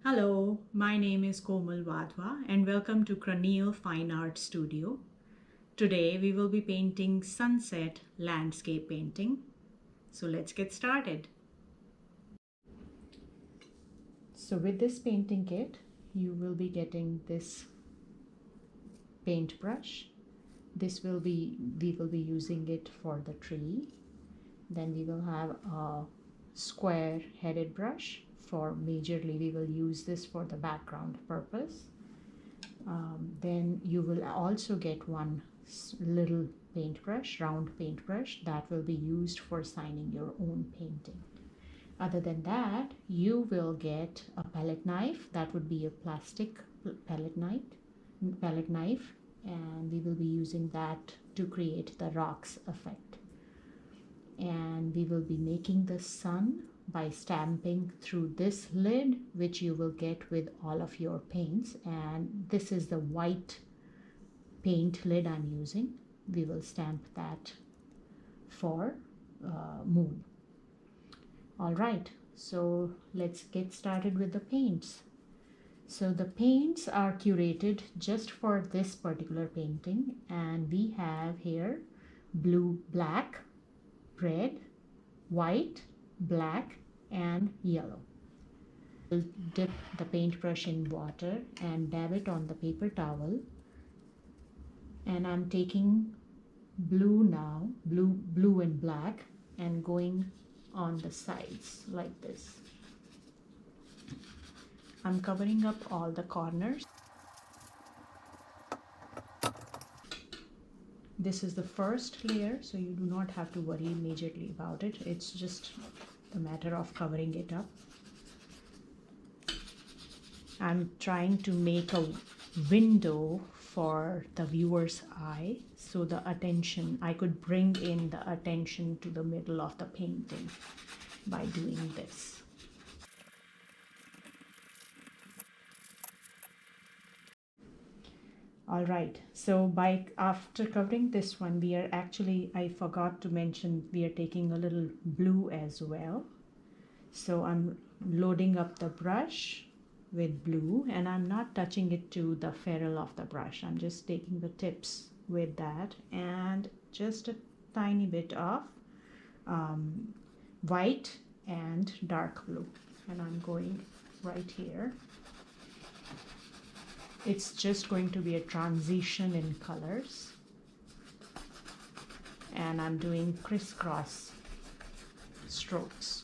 Hello, my name is Komal Wadhwa and welcome to Kraneil Fine Art Studio. Today we will be painting sunset landscape painting. So let's get started. So with this painting kit, you will be getting this paintbrush. We will be using it for the tree. Then we will have a square headed brush. For majorly we will use this for the background purpose. Then you will also get one little paintbrush, round paintbrush, that will be used for signing your own painting. Other than that, you will get a palette knife. That would be a plastic palette knife, and we will be using that to create the rocks effect. And we will be making the sun by stamping through this lid, which you will get with all of your paints. And this is the white paint lid I'm using. We will stamp that for moon. All right, so let's get started with the paints. So the paints are curated just for this particular painting, and we have here blue, black, red, white, black, and yellow. We'll dip the paintbrush in water and dab it on the paper towel. And I'm taking blue now, blue and black, and going on the sides like this. I'm covering up all the corners. This is the first layer, so you do not have to worry majorly about it. It's just a matter of covering it up. I'm trying to make a window for the viewer's eye, so I could bring in the attention to the middle of the painting by doing this. All right, so after covering this one, I forgot to mention, we are taking a little blue as well. So I'm loading up the brush with blue, and I'm not touching it to the ferrule of the brush. I'm just taking the tips with that and just a tiny bit of white and dark blue, and I'm going right here. It's just going to be a transition in colors, and I'm doing crisscross strokes.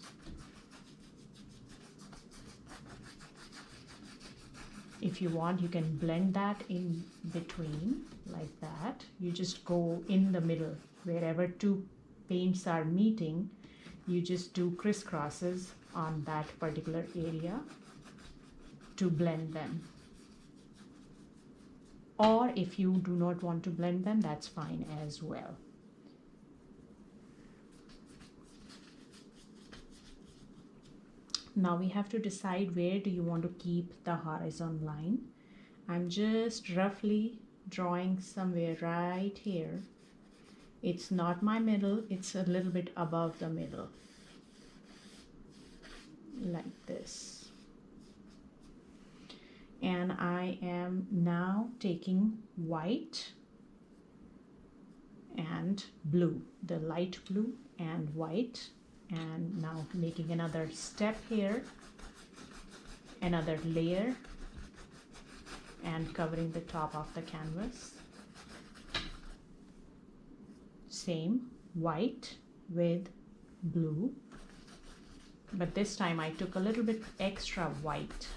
If you want, you can blend that in between like that. You just go in the middle wherever two paints are meeting. You just do crisscrosses on that particular area to blend them. Or if you do not want to blend them, that's fine as well. Now we have to decide where do you want to keep the horizon line. I'm just roughly drawing somewhere right here. It's not my middle, it's a little bit above the middle, like this. And I am now taking white and blue, the light blue and white, and now making another step here, another layer, and covering the top of the canvas. Same white with blue, but this time I took a little bit extra white.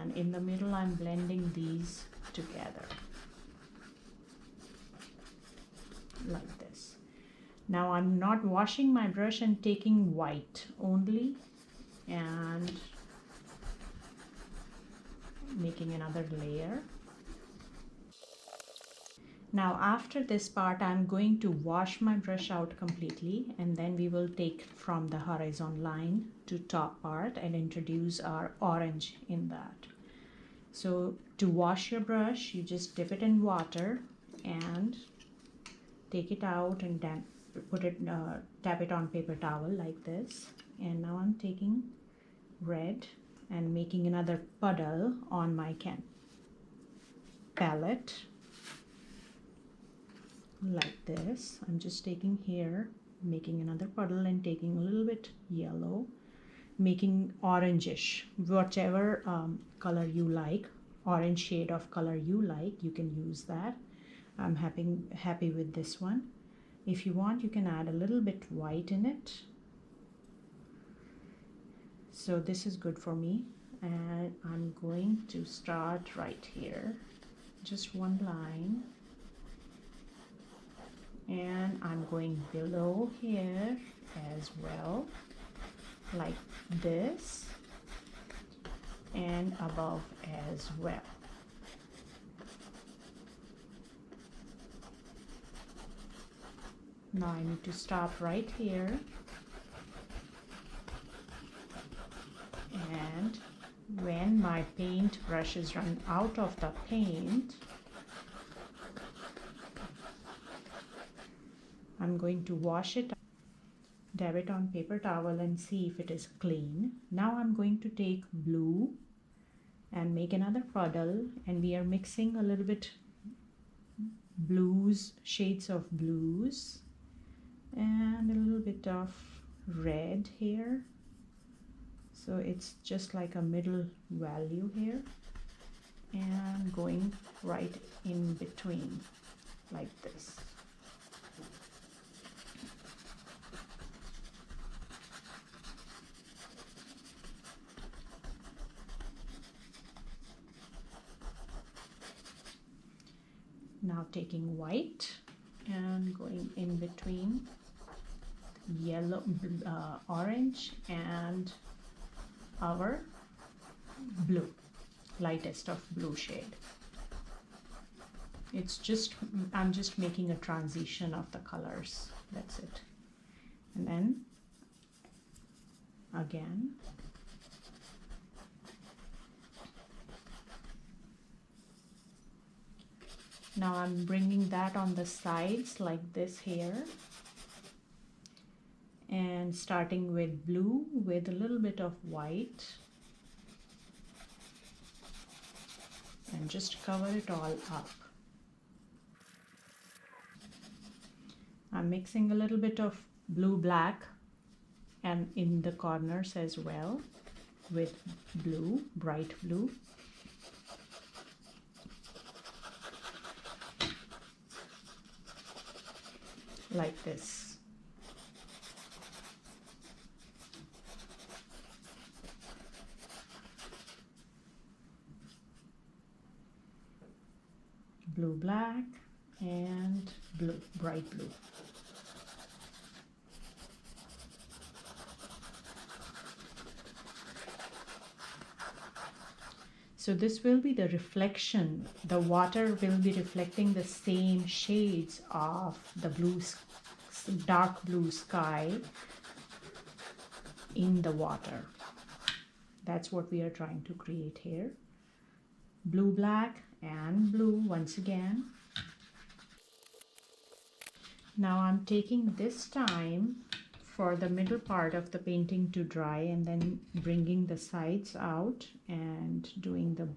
And in the middle, I'm blending these together like this. Now I'm not washing my brush and taking white only and making another layer. Now after this part, I'm going to wash my brush out completely, and then we will take from the horizon line to top part and introduce our orange in that. So to wash your brush, you just dip it in water and take it out and tap it on paper towel like this, And now I'm taking red and making another puddle on my palette like this. I'm just taking here, making another puddle and taking a little bit yellow, making orangish, whatever color you like, orange shade of color you like, you can use that. I'm happy with this one. If you want, you can add a little bit white in it. So this is good for me, and I'm going to start right here, just one line, and I'm going below here as well, like this, and above as well. Now I need to stop right here, and when my paintbrush is run out of the paint, I'm going to wash it, dab it on paper towel and see if it is clean. Now I'm going to take blue and make another puddle, and we are mixing a little bit blues, shades of blues, and a little bit of red here. So it's just like a middle value here, and going right in between like this. Now taking white and going in between yellow, orange and our blue, lightest of blue shade. It's just, I'm just making a transition of the colors, that's it. And then again, now I'm bringing that on the sides like this here, and starting with blue with a little bit of white, and just cover it all up. I'm mixing a little bit of blue black and in the corners as well with blue, bright blue. Like this. Blue black and blue, bright blue. So this will be the reflection. The water will be reflecting the same shades of the blue, dark blue sky in the water. That's what we are trying to create here. Blue, black and blue once again. Now I'm taking this time for the middle part of the painting to dry, and then bringing the sides out and doing the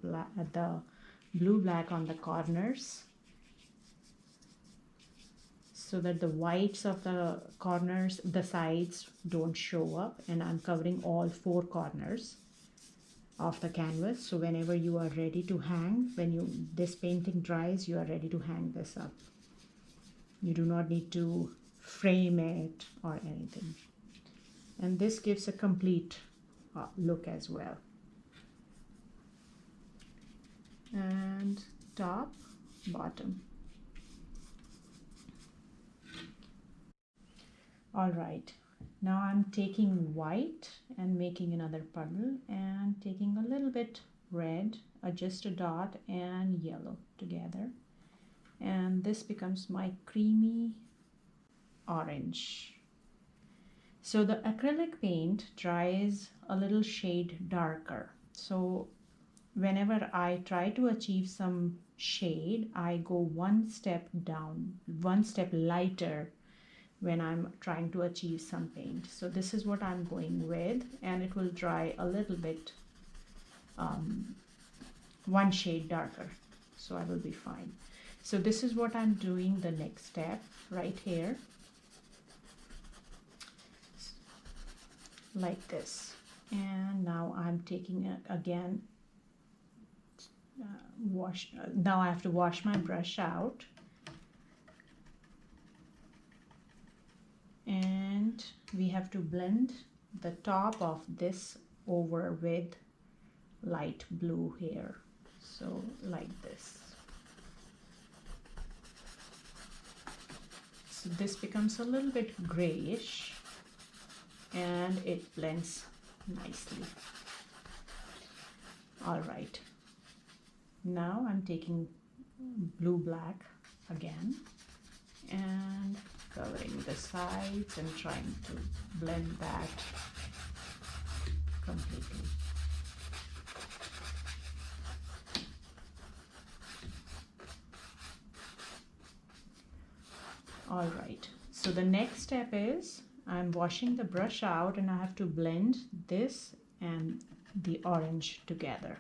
blue black on the corners, so that the whites of the corners, the sides, don't show up. And I'm covering all 4 corners of the canvas, so whenever you are ready to hang, when this painting dries, you are ready to hang this up. You do not need to frame it or anything, and this gives a complete look as well. And top, bottom. All right, now I'm taking white and making another puddle, and taking a little bit red, just a dot, and yellow together, and this becomes my creamy orange. So the acrylic paint dries a little shade darker, so whenever I try to achieve some shade, I go one step down, one step lighter when I'm trying to achieve some paint. So this is what I'm going with, and it will dry a little bit one shade darker, so I will be fine. So this is what I'm doing the next step right here, like this. And now I'm taking it again, now I have to wash my brush out, and we have to blend the top of this over with light blue here, so like this. So this becomes a little bit grayish and it blends nicely. All right, now I'm taking blue black again and covering the sides and trying to blend that completely. All right, so the next step is I'm washing the brush out, and I have to blend this and the orange together.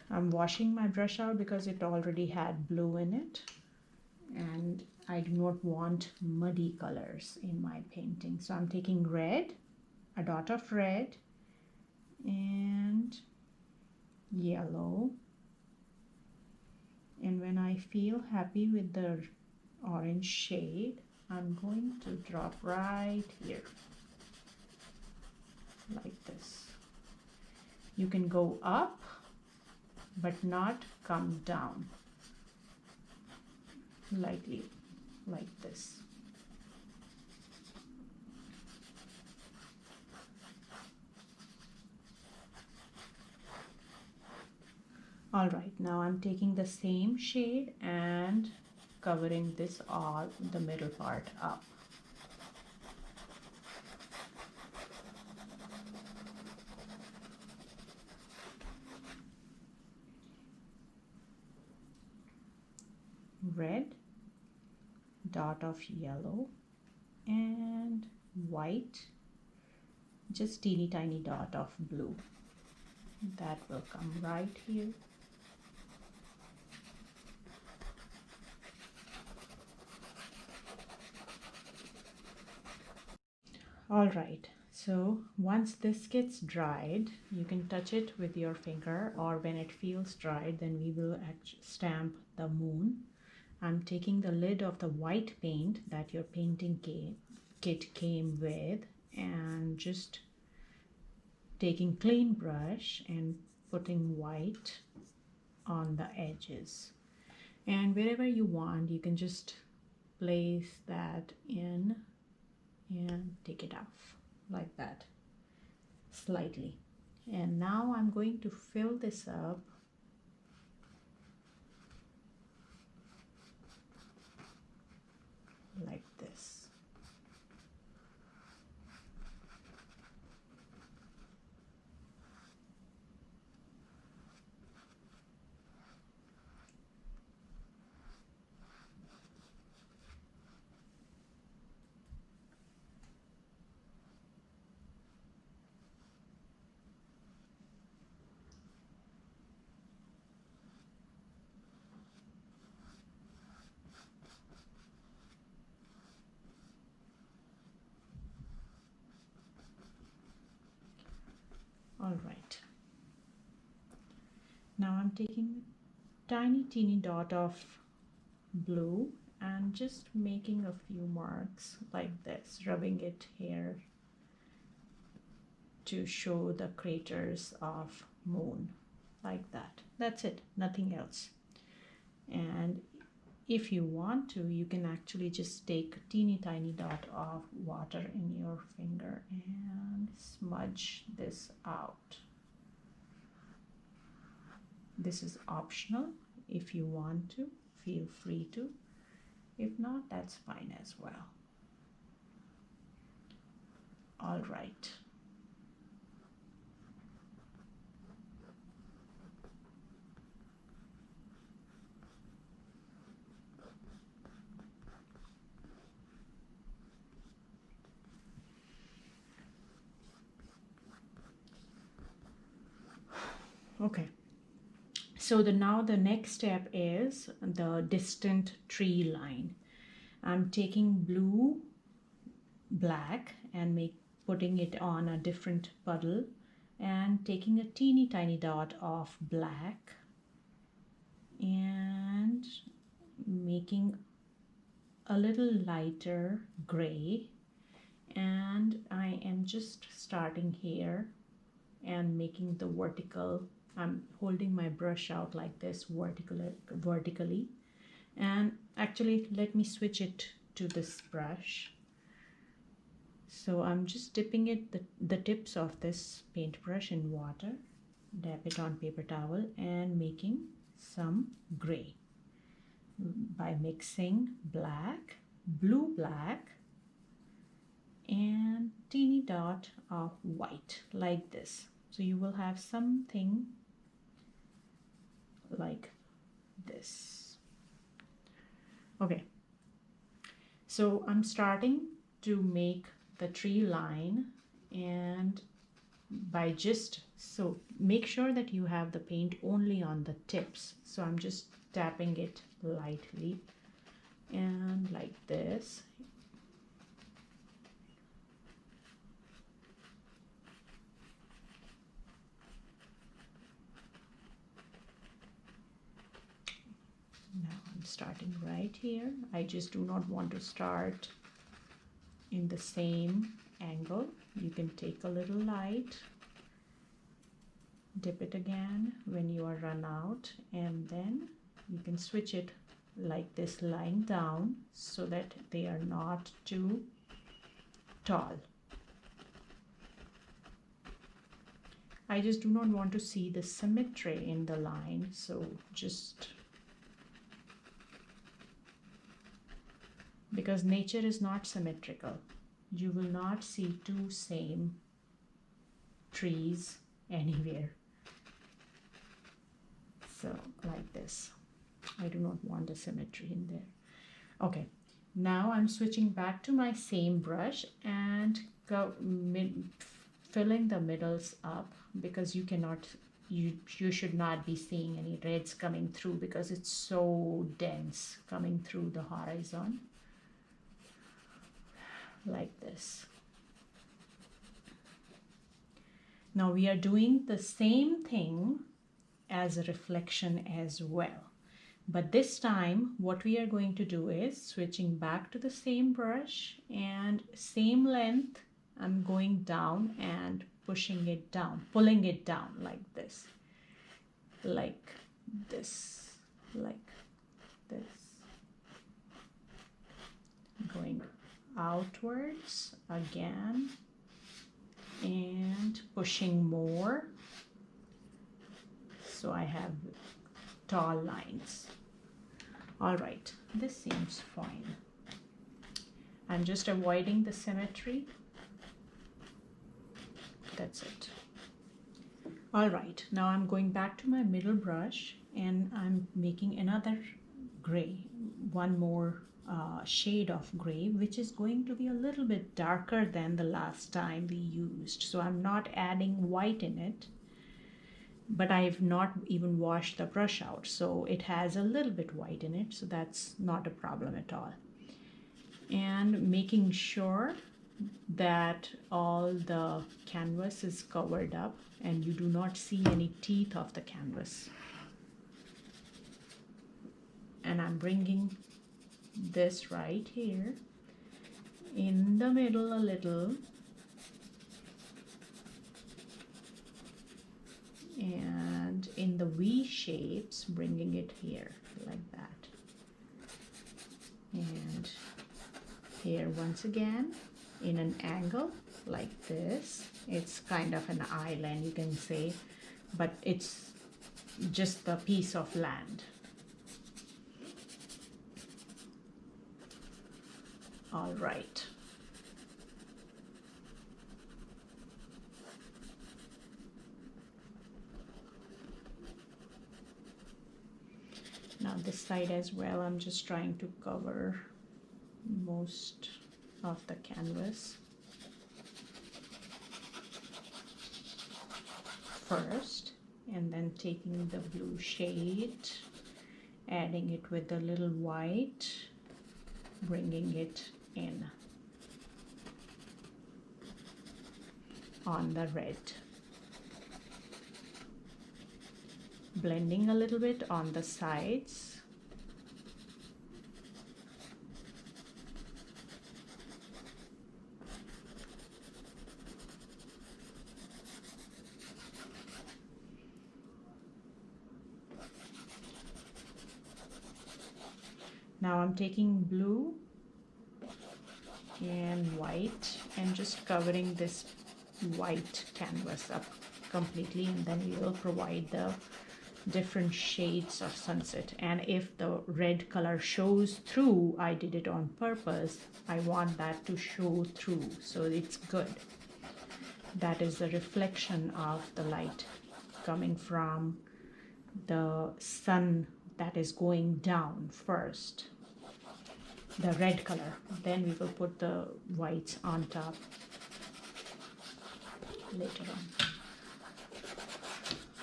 I'm washing my brush out because it already had blue in it, and I do not want muddy colors in my painting. So I'm taking red, a dot of red, and yellow. And when I feel happy with the orange shade, I'm going to drop right here, like this. You can go up, but not come down, lightly, like this. All right, now I'm taking the same shade and covering this all, the middle part up. Red, dot of yellow, and white, just teeny tiny dot of blue. That will come right here. All right, so once this gets dried, you can touch it with your finger, or when it feels dried, then we will stamp the moon. I'm taking the lid of the white paint that your painting kit came with, and just taking clean brush and putting white on the edges. And wherever you want, you can just place that in and take it off like that, slightly. And now I'm going to fill this up like this. All right, now I'm taking a tiny teeny dot of blue and just making a few marks like this, rubbing it here to show the craters of moon, like that. That's it, nothing else. And if you want to, you can actually just take a teeny tiny dot of water in your finger and smudge this out. This is optional. If you want to, feel free to. If not, that's fine as well. All right. Okay, so now the next step is the distant tree line. I'm taking blue, black, and putting it on a different puddle, and taking a teeny tiny dot of black and making a little lighter gray, and I am just starting here and making the vertical. I'm holding my brush out like this vertically, and actually let me switch it to this brush. So I'm just dipping the tips of this paintbrush in water, dab it on paper towel, and making some gray by mixing black, blue black, and teeny dot of white like this. So you will have something like this. Okay, so I'm starting to make the tree line, and so make sure that you have the paint only on the tips. So I'm just tapping it lightly and like this. Now I'm starting right here. I just do not want to start in the same angle. You can take a little light, dip it again when you are run out, and then you can switch it like this, lying down, so that they are not too tall. I just do not want to see the symmetry in the line, so just because nature is not symmetrical. You will not see two same trees anywhere. So like this. I do not want a symmetry in there. Okay, now I'm switching back to my same brush and filling the middles up, because you should not be seeing any reds coming through because it's so dense coming through the horizon. Like this. Now we are doing the same thing as a reflection as well, but this time what we are going to do is switching back to the same brush and same length. I'm going down and pushing it down, pulling it down like this, like this, like this, going outwards again and pushing more, so I have tall lines. All right, this seems fine. I'm just avoiding the symmetry. That's it. All right, now I'm going back to my middle brush and I'm making another gray, one more shade of gray, which is going to be a little bit darker than the last time we used. So I'm not adding white in it, but I've not even washed the brush out, so it has a little bit white in it, so that's not a problem at all. And making sure that all the canvas is covered up and you do not see any teeth of the canvas. And I'm bringing this right here in the middle a little, and in the V shapes, bringing it here like that, and here once again in an angle like this. It's kind of an island, you can say, but it's just a piece of land. All right. Now this side as well, I'm just trying to cover most of the canvas first and then taking the blue shade, adding it with a little white, bringing it in on the red, blending a little bit on the sides. Now I'm taking blue and white and just covering this white canvas up completely, and then we will provide the different shades of sunset. And if the red color shows through, I did it on purpose. I want that to show through, so it's good. That is the reflection of the light coming from the sun that is going down first, the red color, then we will put the whites on top later on.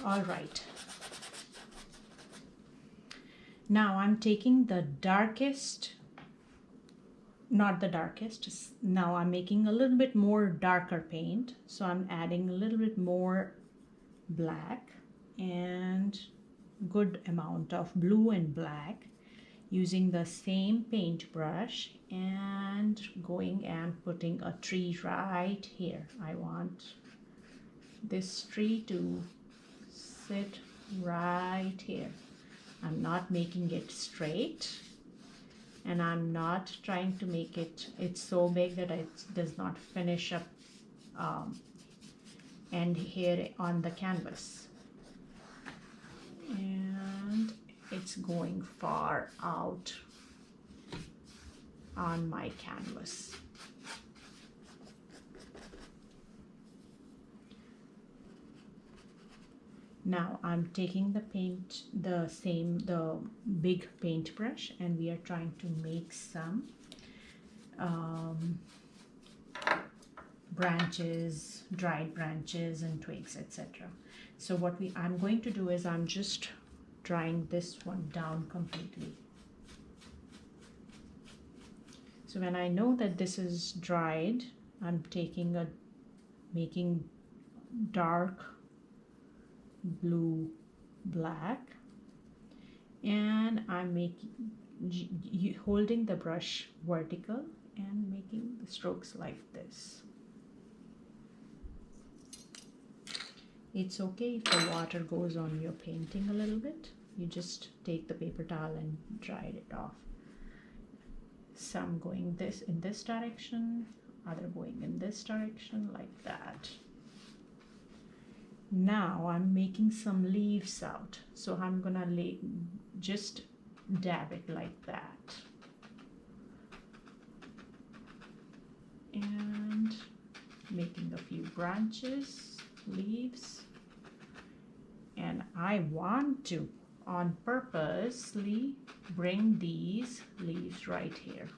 All right, now I'm taking the darkest, not the darkest, now I'm making a little bit more darker paint, so I'm adding a little bit more black and good amount of blue and black, using the same paintbrush and going and putting a tree right here. I want this tree to sit right here. I'm not making it straight, and I'm not trying to make it's so big that it does not finish up and here on the canvas, and it's going far out on my canvas. Now I'm taking the paint, the big paintbrush, and we are trying to make some branches, dried branches and twigs, etc. So what I'm going to do is I'm just drying this one down completely. So when I know that this is dried, I'm making dark blue black, and I'm holding the brush vertical and making the strokes like this. It's okay if the water goes on your painting a little bit. You just take the paper towel and dry it off. Some going in this direction, other going in this direction, like that. Now I'm making some leaves out, so I'm gonna just dab it like that, and making a few branches, leaves, and I want to on purposely bring these leaves right here.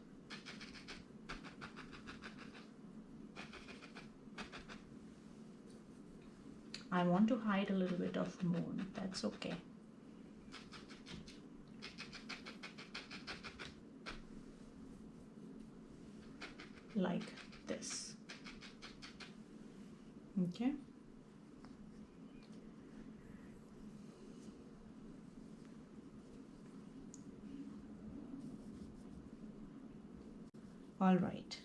I want to hide a little bit of moon, that's okay. Like this. Okay. All right,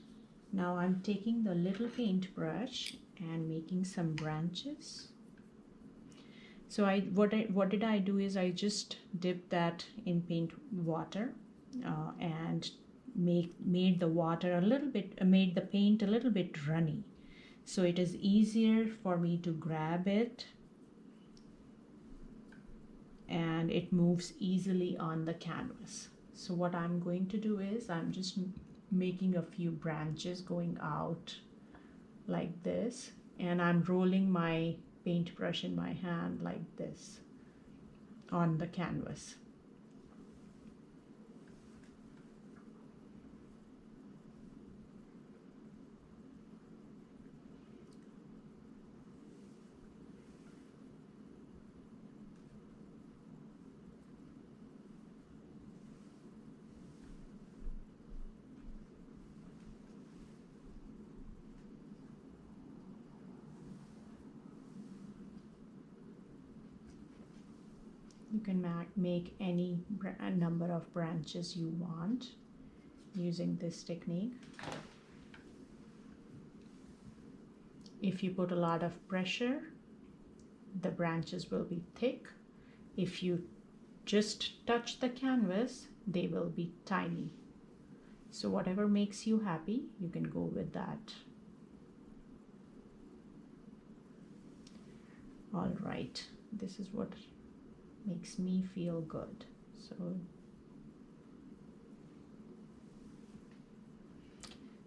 now I'm taking the little paintbrush and making some branches. So what did I do is I just dipped that in paint water and made the water a little bit, made the paint a little bit runny, so it is easier for me to grab it and it moves easily on the canvas. So what I'm going to do is I'm just making a few branches going out like this, and I'm rolling my paintbrush in my hand like this on the canvas. You can make any number of branches you want using this technique. If you put a lot of pressure, the branches will be thick. If you just touch the canvas, they will be tiny. So whatever makes you happy, you can go with that. All right, this is what makes me feel good. So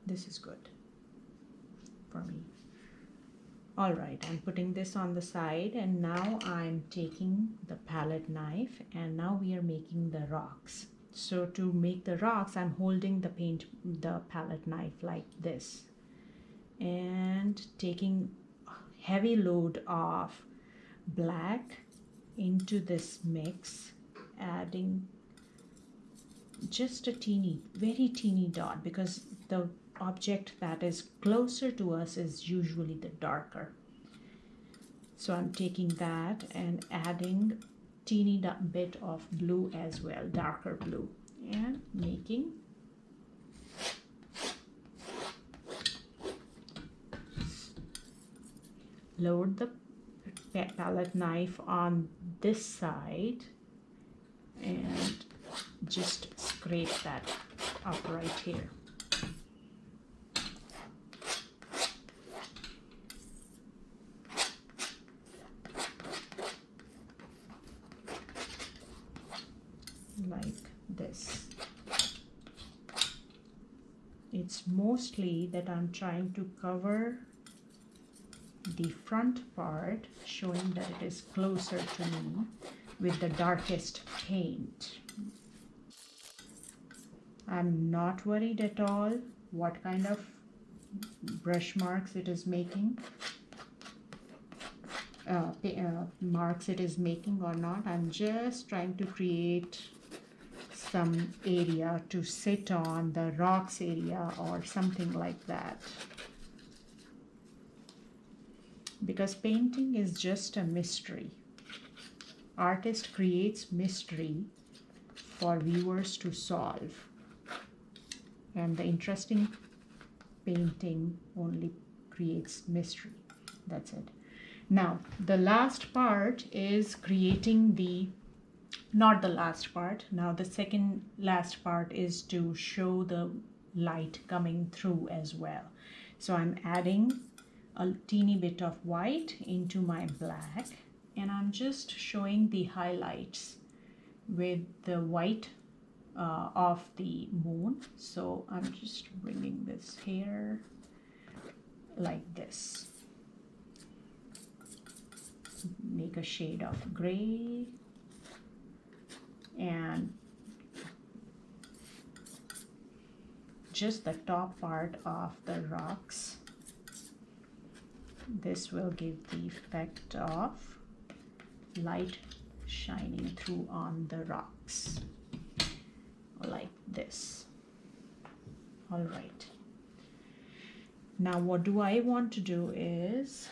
this is good for me. All right, I'm putting this on the side, and now I'm taking the palette knife, and now we are making the rocks. So to make the rocks, I'm holding the palette knife like this, and taking a heavy load of black into this mix, adding just a very teeny dot, because the object that is closer to us is usually the darker. So I'm taking that and adding teeny bit of blue as well, darker blue, and making load the palette knife on this side and just scrape that up right here. Like this. It's mostly that I'm trying to cover the front part, showing that it is closer to me with the darkest paint. I'm not worried at all what kind of brush marks it is making, marks it is making or not. I'm just trying to create some area to sit on, the rocks area or something like that. Because painting is just a mystery. Artist creates mystery for viewers to solve. And the interesting painting only creates mystery. That's it. Now, the last part is creating not the last part. Now, the second last part is to show the light coming through as well. So I'm adding a teeny bit of white into my black, and I'm just showing the highlights with the white of the moon. So I'm just bringing this here like this. Make a shade of gray and just the top part of the rocks. This will give the effect of light shining through on the rocks like this. All right, now what do I want to do is,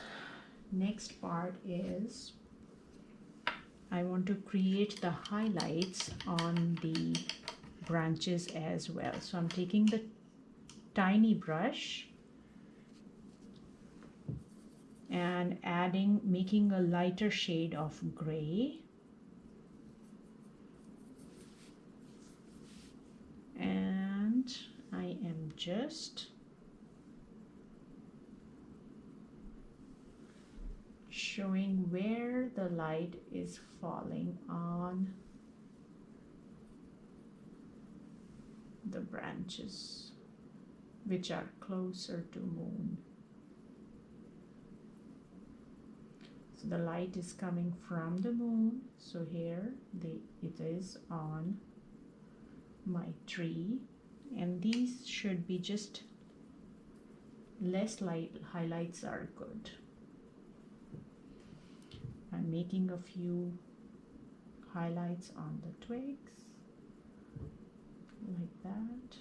next part is I want to create the highlights on the branches as well. So I'm taking the tiny brush and making a lighter shade of gray, and I am just showing where the light is falling on the branches which are closer to moon. So the light is coming from the moon. So here it is on my tree, and these should be just less light. Highlights are good. I'm making a few highlights on the twigs like that.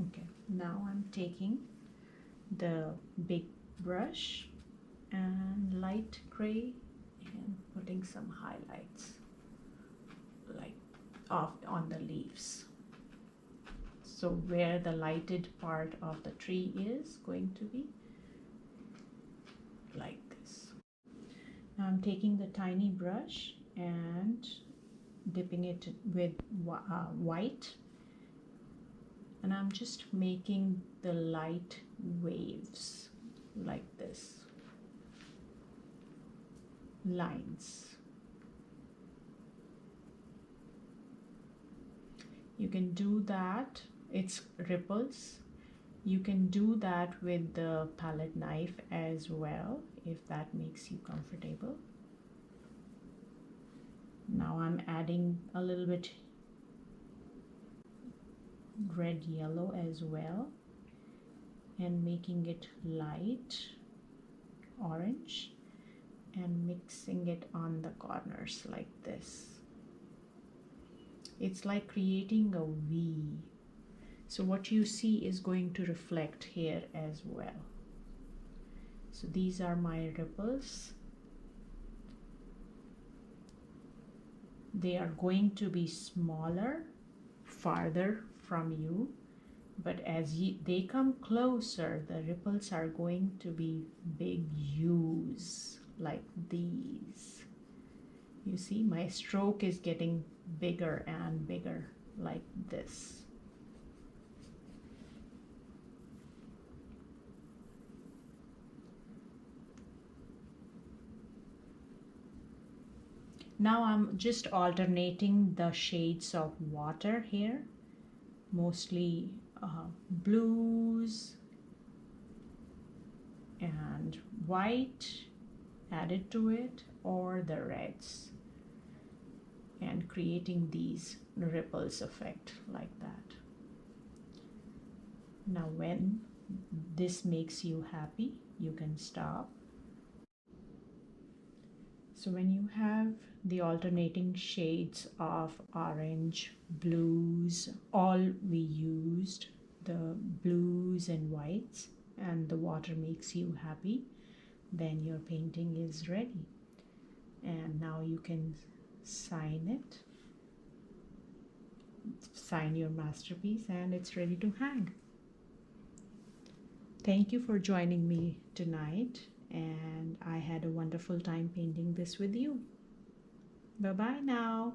Okay, now I'm taking the big brush and light gray and putting some highlights like off on the leaves. So where the lighted part of the tree is going to be like this. Now I'm taking the tiny brush and dipping it with white, and I'm just making the light waves like this, lines. You can do that, it's ripples. You can do that with the palette knife as well if that makes you comfortable. Now I'm adding a little bit red yellow as well and making it light orange and mixing it on the corners like this. It's like creating a V. So what you see is going to reflect here as well. So these are my ripples. They are going to be smaller, farther from you, but as they come closer, the ripples are going to be big U's like these. You see, my stroke is getting bigger and bigger like this. Now I'm just alternating the shades of water here, mostly blues and white added to it, or the reds, and creating these ripples effect like that. Now when this makes you happy, you can stop. So when you have the alternating shades of orange, blues, all we used, the blues and whites, and the water makes you happy, then your painting is ready. And now you can sign it, sign your masterpiece, and it's ready to hang. Thank you for joining me tonight, and I had a wonderful time painting this with you. Bye-bye now.